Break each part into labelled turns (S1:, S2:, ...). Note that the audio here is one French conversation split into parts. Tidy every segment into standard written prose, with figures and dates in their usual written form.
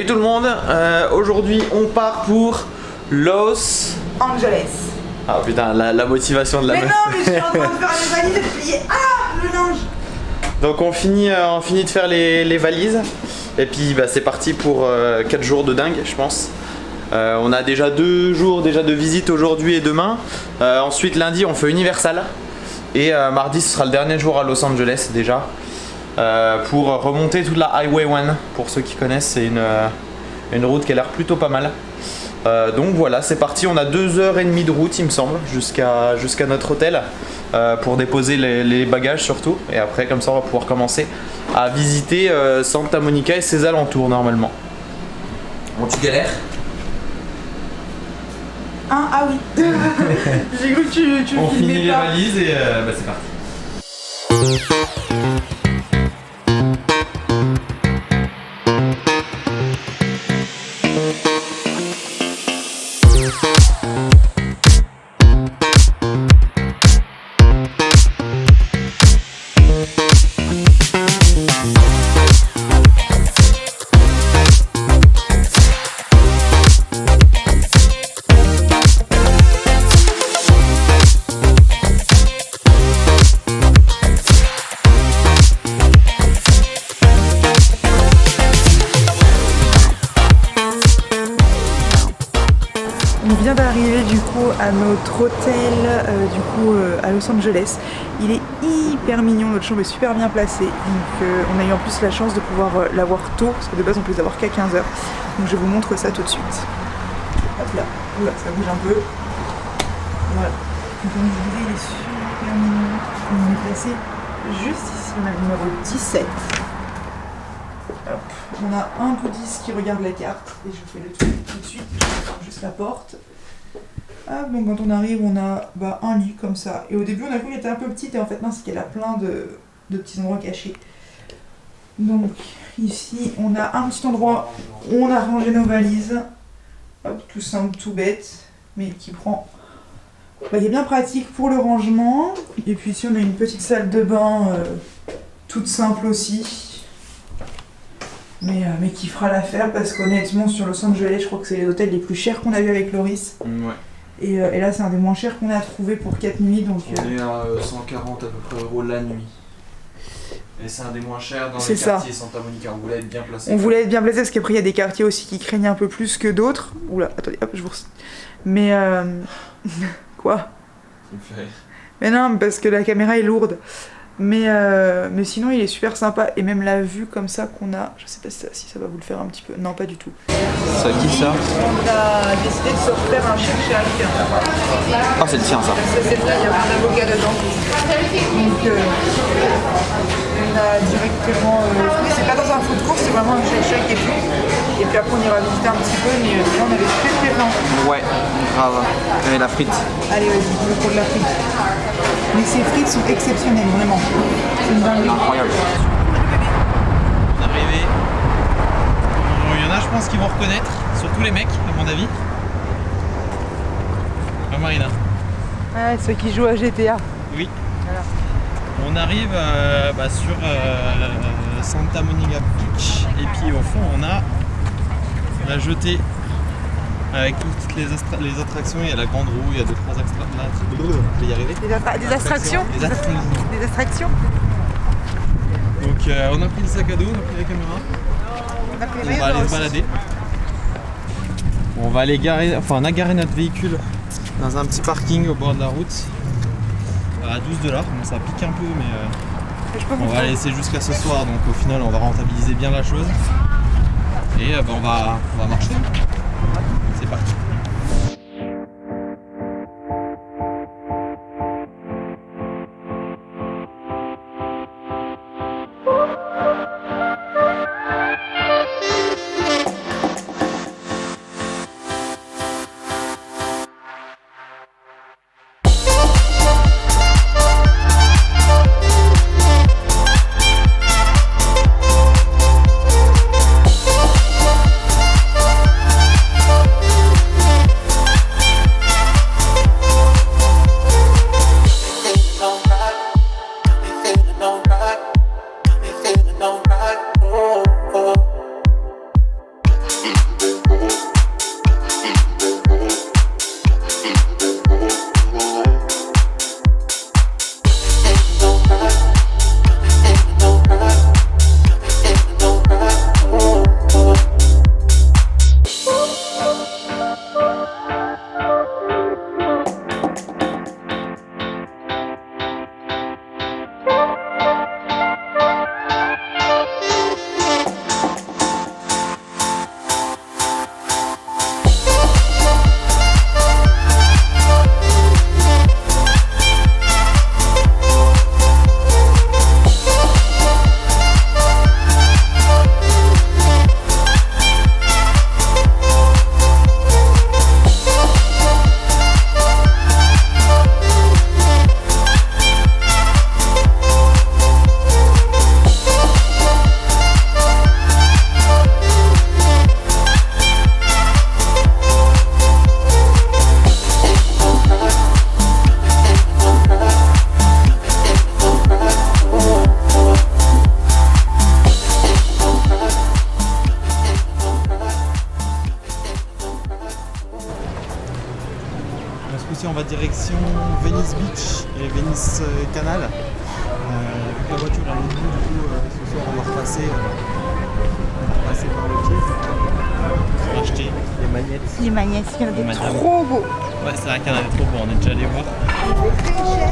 S1: tout le monde, aujourd'hui on part pour Los
S2: Angeles.
S1: Ah putain, la motivation de la meuf.
S2: Mais non, mais je suis en train de faire les valises et de plier. Ah, le linge.
S1: Donc on finit de faire les valises. Et puis bah, c'est parti pour 4 jours de dingue, je pense. On a déjà 2 jours déjà de visite aujourd'hui et demain. Ensuite lundi on fait Universal. Et mardi ce sera le dernier jour à Los Angeles déjà. Pour remonter toute la Highway 1. Pour ceux qui connaissent, c'est une route qui a l'air plutôt pas mal. Donc voilà, c'est parti, on a 2h30 de route il me semble jusqu'à notre hôtel pour déposer les bagages surtout, et après comme ça on va pouvoir commencer à visiter Santa Monica et ses alentours normalement. Bon, tu galères?
S2: Ah oui. J'ai cru que tu
S1: on
S2: filmais
S1: finit les
S2: pas.
S1: valises et bah, c'est parti.
S2: On vient d'arriver du coup à notre hôtel à Los Angeles. Il est hyper mignon, notre chambre est super bien placée. Donc on a eu en plus la chance de pouvoir l'avoir tôt, parce que de base on peut les avoir qu'à 15h. Donc je vous montre ça tout de suite. Hop là, oula, ça bouge un peu. Voilà. Donc comme je vous disais, il est super mignon. On est placé juste ici, on a le numéro 17. Hop. On a un goodies qui regarde la carte et je fais le truc tout de suite, je ferme juste la porte. Hop, donc quand on arrive, on a un lit comme ça. Et au début, on a cru qu'il était un peu petit et en fait non, c'est qu'il a plein de petits endroits cachés. Donc ici, on a un petit endroit où on a rangé nos valises. Hop, tout simple, tout bête, mais qui prend... il est bien pratique pour le rangement. Et puis ici, on a une petite salle de bain toute simple aussi. Mais qui fera l'affaire parce qu'honnêtement sur Los Angeles je crois que c'est les hôtels les plus chers qu'on a vu avec Loris.
S1: Ouais.
S2: Et là c'est un des moins chers qu'on a trouvé pour 4 nuits donc...
S1: On est à 140 à peu près euros la nuit. Et c'est un des moins chers dans
S2: C'est
S1: les
S2: ça.
S1: quartiers Santa Monica, on voulait être bien placé.
S2: On voulait être bien placé parce qu'après il y a des quartiers aussi qui craignent un peu plus que d'autres. Oula, attendez, hop, je vous... Mais quoi?
S1: Ça me fait rire.
S2: Mais non, parce que la caméra est lourde. Mais sinon il est super sympa et même la vue comme ça qu'on a, je sais pas si ça va vous le faire un petit peu, non pas du tout.
S1: Ça qui ça?
S2: On a décidé de se refaire un chèque chez Alpha.
S1: Ah c'est le tien ça.
S2: C'est vrai, il y a un avocat dedans. Donc on a directement, c'est pas dans un food court, c'est vraiment un chèque et tout. Et puis après on ira visiter un petit peu, mais là on avait très faim.
S1: Ouais, grave. Et la frite.
S2: Allez vas-y, je veux pour de la frite. Mais ces frites sont exceptionnelles, vraiment. C'est une dinguerie.
S1: Incroyable. On est arrivé. Bon, il y en a je pense qui vont reconnaître, surtout les mecs à mon avis. Ah Marina.
S2: Ouais, ceux qui jouent à GTA.
S1: Oui.
S2: Voilà.
S1: On arrive sur Santa Monica Beach et puis au fond on a la jetée avec toutes les attractions. Il y a la grande roue, il y a 2-3 attractions. Je vais y arriver.
S2: Des attractions.
S1: Des attractions.
S2: Des attractions.
S1: Donc on a pris le sac à dos, on a pris la caméra. On va aller se balader. On va aller garer, on a garé notre véhicule dans un petit parking au bord de la route à $12. Bon, ça pique un peu, mais on va la laisser jusqu'à ce soir. Donc au final, on va rentabiliser bien la chose. Et on va marcher. C'est parti.
S3: aussi on va direction Venice Beach et Venice Canal. Vu que la voiture est à l'autre bout, du coup ce soir on va repasser par le pied pour acheter les magnettes.
S2: Les magnettes, il y en a des trop beaux.
S3: Ouais, c'est vrai qu'il y en a des trop beaux, on est déjà allé voir.
S2: C'est très cher.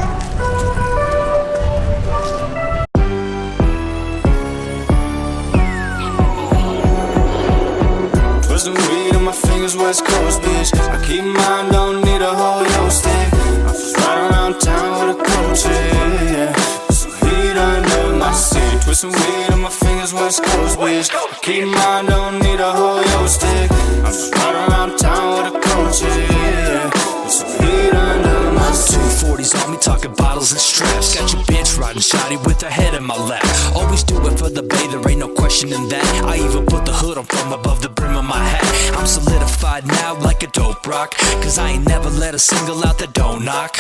S4: Put some weed on my fingers, West Coast, bitch. I keep mine, don't need a whole yo stick. I just ride around town with a coach, yeah. Put some heat under my seat. Put some weed on my fingers, West Coast, bitch. I keep mine, don't need a whole yo stick. I just ride around town with a coach, yeah. Put some heat under my seat.
S5: 240s on me, talking bottles and straps. Got your bitch riding shoddy with her head in my lap. Always do it for the bay, there ain't no questioning that. I even put the hood on from above the brim of my hat. I'm solidified now like a dope rock, cause I ain't never let a single out that don't knock.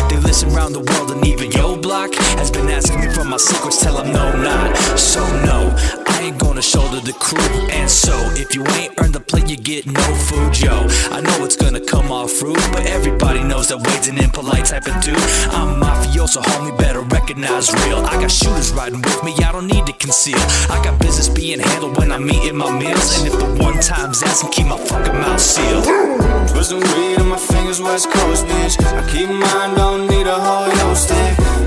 S5: They listen round the world and even yo block has been asking me for my secrets, tell them no not. So no, I ain't gonna shoulder the crew. And so, if you ain't earned the plate, you get no food, yo. I know it's gonna come off rude, but everybody knows that Wade's an impolite type of dude. I'm mafioso, homie, better recognize real. I got shooters riding with me, I don't need to conceal. I got business being handled when I'm eating my meals. And if the one time's asking, keep my fucking mouth sealed.
S4: Put some weed on my fingers, West Coast, bitch. I keep mine, don't need a whole yo stick.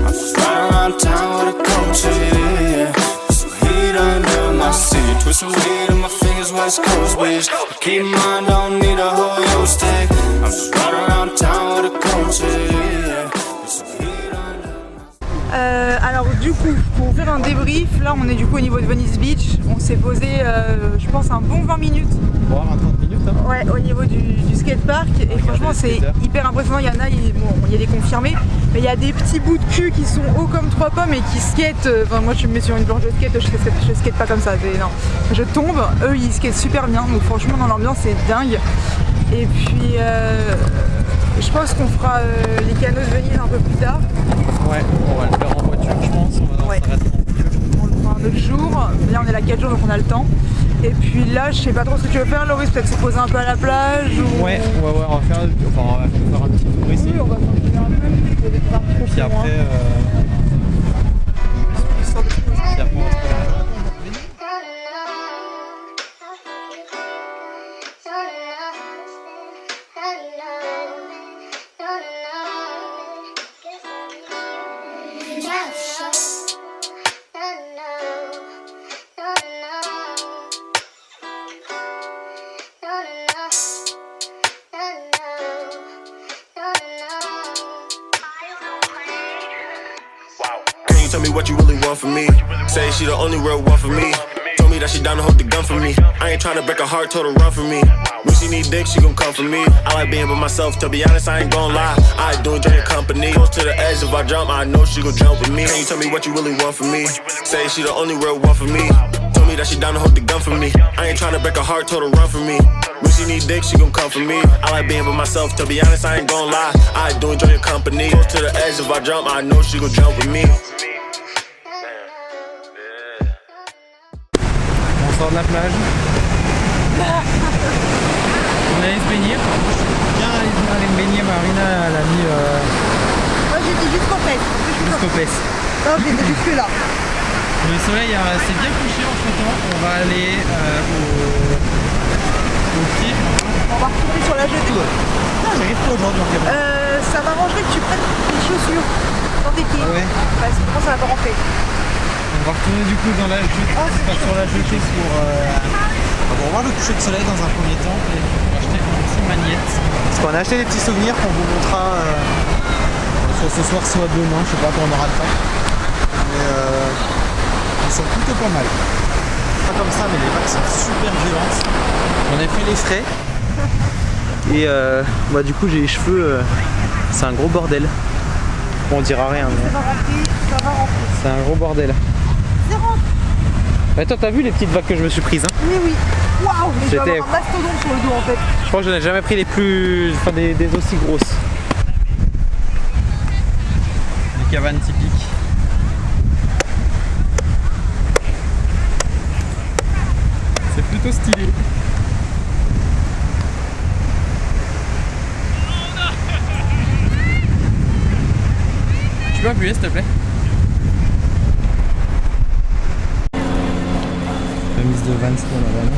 S4: I just ride around town with a coach, yeah. Put some heat under my seat. Put some weed on my fingers, West Coast, bitch. I keep mine, don't need a whole yo stick. I just ride around town with a coach, yeah. Put some heat under.
S2: Alors du coup, pour faire un débrief, là on est du coup au niveau de Venice Beach. On s'est posé, je pense, un bon 20 minutes.
S3: Voir un 30 minutes, hein.
S2: Ouais, au niveau du skatepark. Et franchement, c'est hyper impressionnant. Il y en a, il y a des confirmés, mais il y a des petits bouts de cul qui sont hauts comme 3 pommes et qui skatent. Enfin, moi, tu me mets sur une planche de skate, je skate pas comme ça. Non, je tombe. Eux, ils skatent super bien. Donc franchement, dans l'ambiance, c'est dingue. Et puis, je pense qu'on fera les canaux de Venise un peu plus tard.
S3: Ouais, on va le faire en voiture, je pense. On va s'arrêter en voiture.
S2: On le fera un autre jour. Là, on est là 4 jours, donc on a le temps. Et puis là, je sais pas trop ce que tu veux faire, Loris, peut-être se poser un peu à la plage ou...
S3: Ouais, on va faire un petit tour ici.
S2: Oui, on va faire un peu.
S3: Puis après, on va se poser.
S4: Tell me what you really want from me. Say she the only real one for me. Told me that she down to hold the gun for me. I ain't tryna break her heart, told her run for me. When she need dick, she gon' come for me. I like being by myself, to be honest, I ain't gon' lie. I do enjoy your company. Close to the edge, if I jump, I know she gon' jump with me. Can you tell me what you really want from me? Say she the only real one for me. Told me that she down to hold the gun for me. I ain't tryna break her heart, told her run for me. When she need dick, she gon' come for me. I like being by myself, to be honest, I ain't gon' lie. I do enjoy your company. Close to the edge, if I jump, I know she gon' jump with me.
S3: On sort de la plage. On allait se baigner. Moi, je suis bien allé me baigner. Marina, elle a mis
S2: Moi, j'étais jusqu'au pes.
S3: jusqu'au pes.
S2: Non, j'étais jusque là.
S3: Le soleil s'est bien couché entre temps. On va aller au pied.
S2: On va retourner sur la jetée.
S3: J'arrive pas aujourd'hui en cabane.
S2: Ça m'arrangerait que tu prennes tes chaussures dans tes pieds.
S3: Ah ouais.
S2: Parce que sinon, ça va pas rentrer.
S3: On va retourner du coup dans la jetée, sur la jetée pour voir le coucher de soleil dans un premier temps et pour acheter une petite magnette. Parce qu'on a acheté des petits souvenirs qu'on vous montrera soit ce soir, soit demain, je sais pas quand on aura le temps. Mais ils sont plutôt pas mal. Pas comme ça, mais les vagues sont super violentes. On a fait les frais. Et du coup j'ai les cheveux, c'est un gros bordel. Bon, on dira rien mais...
S2: Ça va rentrer.
S3: C'est un gros bordel. Mais toi t'as vu les petites vagues que je me suis prises, hein?
S2: Oui, oui. Waouh, mais je vais
S3: J'étais-
S2: avoir un mastodonte sur le dos en fait.
S3: Je crois que je n'ai jamais pris des aussi grosses. Les cabanes typiques. C'est plutôt stylé. appuyer s'il te plaît? La mise de Vans pour la vanne.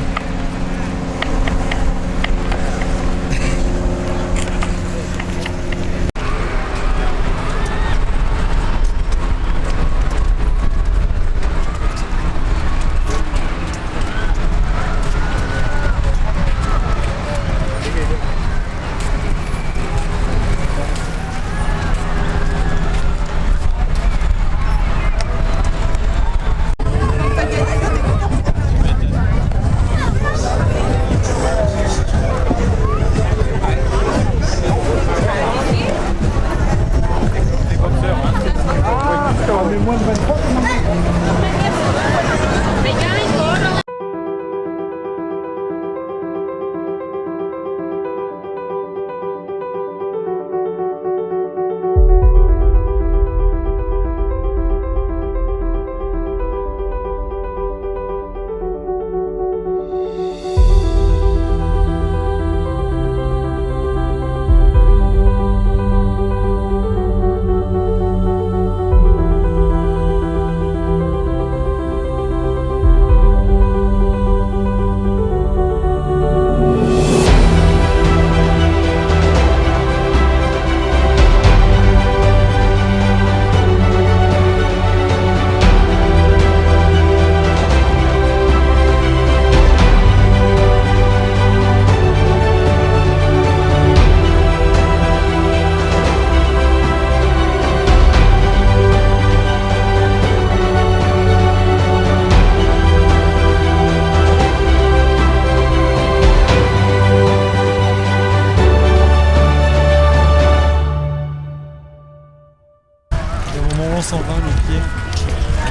S3: On s'en va le pied.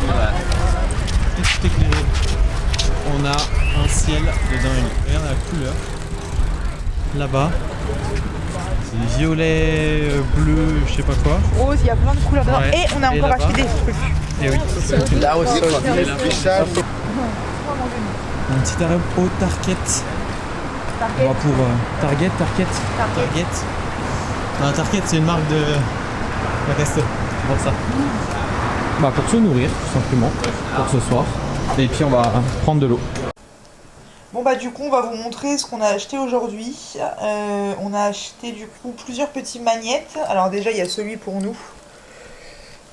S3: Voilà. Et tout éclairé. On a un ciel de dingue. Regarde la couleur. Là-bas. C'est violet, bleu, je sais pas quoi.
S2: Rose, il y a plein de couleurs dedans.
S3: Ouais.
S2: Et on a encore acheté des trucs.
S3: Et oui.
S1: Là aussi,
S3: Un petit arrêt au Target. On va pour Target. Non, Target c'est une marque de resto. C'est pour ça. Bah pour se nourrir tout simplement pour ce soir. Et puis on va prendre de l'eau.
S2: Bon bah du coup on va vous montrer ce qu'on a acheté aujourd'hui. On a acheté du coup plusieurs petits magnettes. Alors déjà il y a celui pour nous.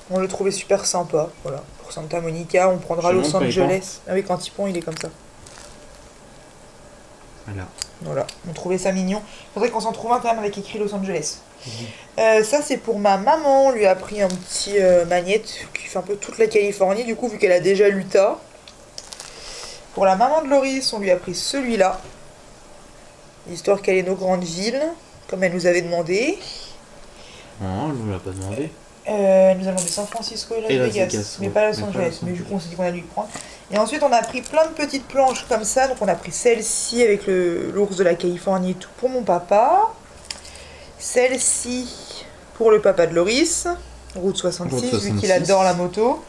S2: On le trouvait super sympa. Voilà. Pour Santa Monica, on prendra Los Angeles. Ah oui, quand il pend il est comme ça. Voilà, on trouvait ça mignon. Faudrait qu'on s'en trouve un quand même avec écrit Los Angeles. Ça c'est pour ma maman, on lui a pris un petit magnette qui fait un peu toute la Californie du coup vu qu'elle a déjà l'Utah. Pour la maman de Loris, on lui a pris celui-là. Histoire qu'elle ait nos grandes villes, comme elle nous avait demandé.
S1: Non, elle nous l'a pas demandé.
S2: Elle nous a demandé San Francisco et Las Vegas, mais pas Los Angeles. Mais du coup on s'est dit qu'on allait lui prendre. Et ensuite on a pris plein de petites planches comme ça. Donc on a pris celle-ci avec l'ours de la Californie et tout pour mon papa. Celle-ci pour le papa de Loris, route 66, vu qu'il adore la moto.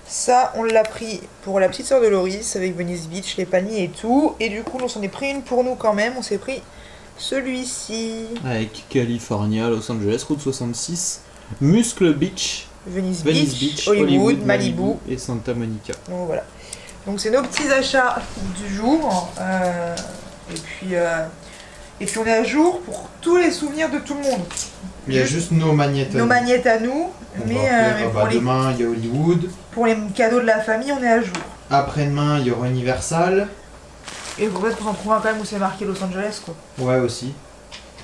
S2: Ça on l'a pris pour la petite soeur de Loris avec Venice Beach, les palmiers et tout. Et du coup on s'en est pris une pour nous quand même. On s'est pris celui-ci.
S6: Avec California, Los Angeles, route 66. Muscle Beach,
S2: Venice Beach, Hollywood, Malibu
S6: et Santa Monica.
S2: Donc voilà. Donc c'est nos petits achats du jour. Et puis on est à jour pour tous les souvenirs de tout le monde.
S3: Il y a juste nos magnettes.
S2: Nos magnettes à nous. Mais pour
S3: demain il y a Hollywood.
S2: Pour les cadeaux de la famille, on est à jour.
S3: Après-demain il y aura Universal.
S2: Et peut-être qu'on s'en trouve un quand même où c'est marqué Los Angeles quoi.
S3: Ouais aussi.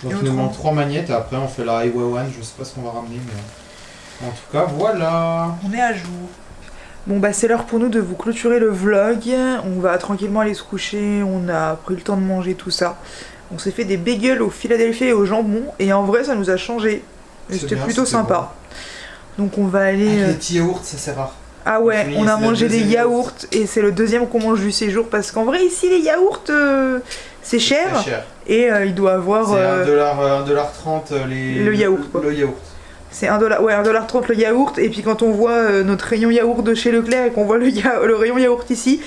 S3: Donc il nous manque 3 magnettes et après on fait la Highway 1, je sais pas ce qu'on va ramener mais en tout cas voilà.
S2: On est à jour. Bon bah c'est l'heure pour nous de vous clôturer le vlog. On va tranquillement aller se coucher, on a pris le temps de manger tout ça. On s'est fait des bagels au Philadelphia et au jambon et en vrai ça nous a changé. C'était plutôt sympa. Bon. Donc on va aller...
S3: Avec les petits yaourts ça c'est rare.
S2: Ah ouais, on a mangé des yaourts et c'est le deuxième qu'on mange du séjour parce qu'en vrai ici les yaourts c'est cher. Et il doit avoir...
S3: C'est 1,30$
S2: le yaourt quoi.
S3: Le yaourt.
S2: C'est 1$, ouais, 1,30$ le yaourt. Et puis quand on voit notre rayon yaourt de chez Leclerc et qu'on voit le rayon yaourt ici,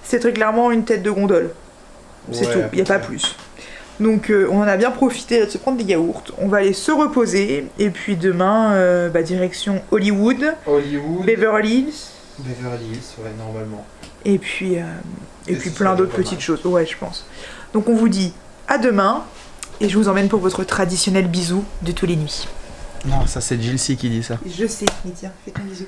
S2: c'est très clairement une tête de gondole. C'est tout, il n'y a pas plus. Donc on en a bien profité de se prendre des yaourts. On va aller se reposer. Et puis demain, direction Hollywood, Beverly Hills.
S3: Beverly Hills, ouais, normalement.
S2: Et puis plein d'autres petites choses. Ouais, je pense. Donc on vous dit à demain. Et je vous emmène pour votre traditionnel bisou de tous les nuits.
S1: Non, ça c'est Jill C qui dit ça.
S2: Je sais, mais tiens, fais ton bisou.